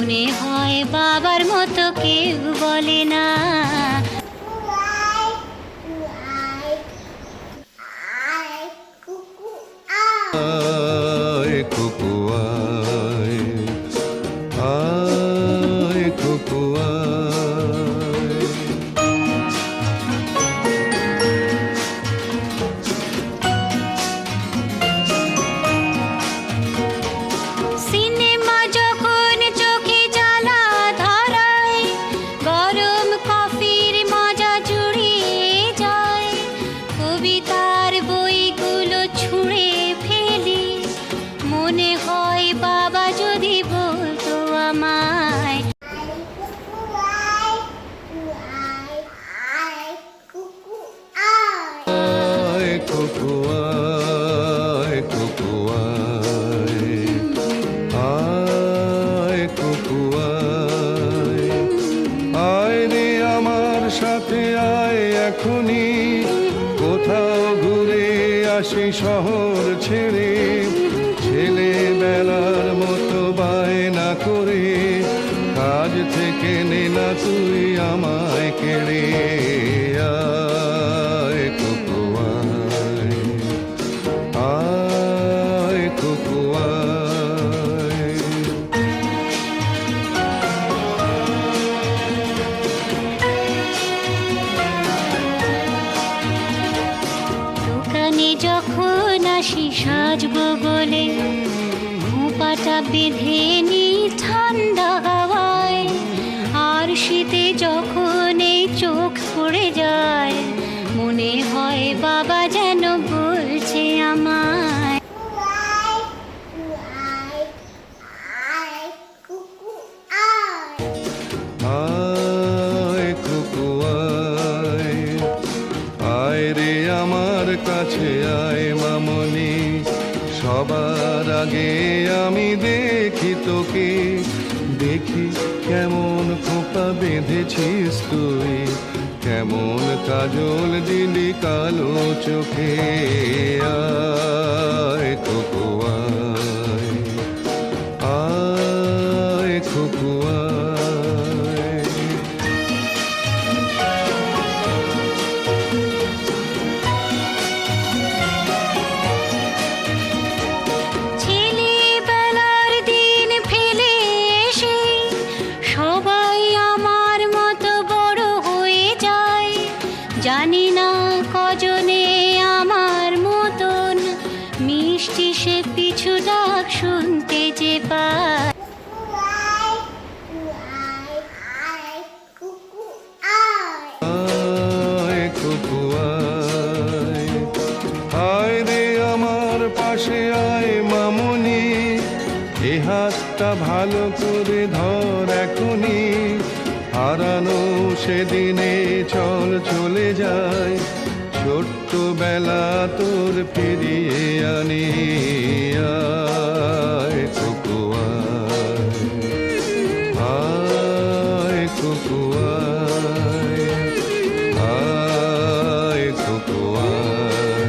মনে হয় বাবার মতো কেউ বলে না। আয় কুকু আয়, আয় কুকু আয়। সিনেমা যখন চোখে জ্বালা ধরায়, গরম কফির মজা জুড়িয়ে যায়, কবিতার বইগুলো ছুঁড়ে ফেলি, মনে হয় বাবা যদি বলতো আমায়। আয় কুকু আয়, কুকু আয়, আয় কুকু আয়। আয় রে আমার সাথে আয় এখনই, কোথাও ঘুরে আসি শহর ছেড়ে। ছেলেবেলার মতো বায়না করে, কাজ থেকে নে না তুই আমায় কেড়ে। আয় কুকু আয়, আয় কুকু আয়। দোকানে যখন আসি সাজবো বলে, খোঁপাটা বেঁধে নি ঠান্ডা হাওয়ায়, আর শীতে যখন এই চোখ পড়ে যায়, মনে হয় বাবা যেন বলছে আমায়। আয় কুকু আয়, আয় রে আমার কাছে আয় মামনি। সবার আগে আমি দেখি তোকে, দেখি কেমন খোপা বেঁধেছিস তুই, কেমন কাজল দিলি কালো চোখে। আয় কুকু আয়, আয় কুকু আয়। ছেলেবেলার দিন ফেলে এসে সবাই আমার মতো বড় হয়ে যায়, জানি না কজনে আমার মতন মিষ্টি সে পিছু ডাক শুনতে যে পায়। আয় কুকু আয়, আয় রে আমার পাশে আয় মামনি। এ হাতটা ভালো করে ধর এখনি, হারানো সেদিনে চল চলে যায়, ছোট্টবেলা তোর ফিরিয়ে আনি। আয় কুকু আয়, আয় কুকু আয়, আয় কুকু আয়,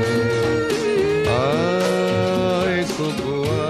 আয় কুকু আয়।